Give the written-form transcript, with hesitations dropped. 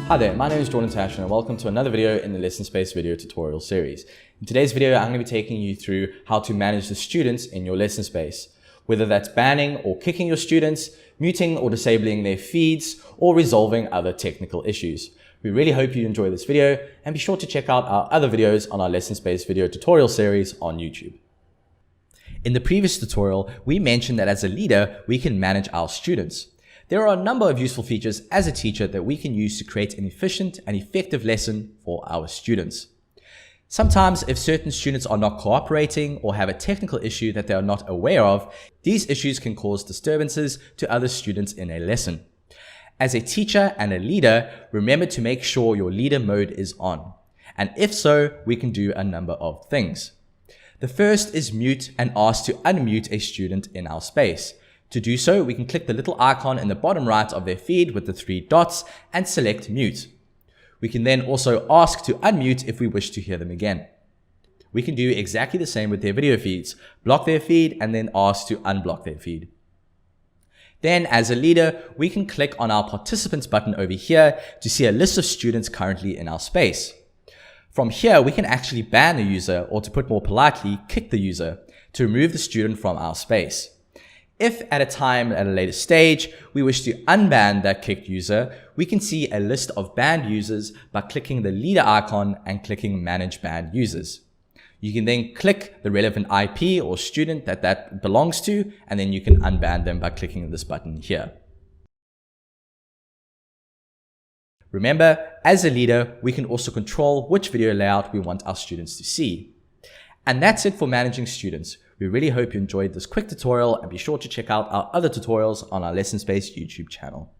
Hi there, my name is Jordan Tashin and welcome to another video in the Lesson Space video tutorial series. In today's video, I'm going to be taking you through how to manage the students in your lesson space. Whether that's banning or kicking your students, muting or disabling their feeds, or resolving other technical issues. We really hope you enjoy this video and be sure to check out our other videos on our Lesson Space video tutorial series on YouTube. In the previous tutorial, we mentioned that as a leader, we can manage our students. There are a number of useful features as a teacher that we can use to create an efficient and effective lesson for our students. Sometimes, if certain students are not cooperating or have a technical issue that they are not aware of, these issues can cause disturbances to other students in a lesson. As a teacher and a leader, remember to make sure your leader mode is on. And if so, we can do a number of things. The first is mute and ask to unmute a student in our space. To do so, we can click the little icon in the bottom right of their feed with the 3 dots and select mute. We can then also ask to unmute if we wish to hear them again. We can do exactly the same with their video feeds, block their feed and then ask to unblock their feed. Then as a leader, we can click on our participants button over here to see a list of students currently in our space. From here, we can actually ban the user, or to put more politely, kick the user to remove the student from our space. If at a later stage, we wish to unban that kicked user, we can see a list of banned users by clicking the leader icon and clicking Manage Banned Users. You can then click the relevant IP or student that belongs to, and then you can unban them by clicking this button here. Remember, as a leader, we can also control which video layout we want our students to see. And that's it for managing students. We really hope you enjoyed this quick tutorial and be sure to check out our other tutorials on our Lesson Space YouTube channel.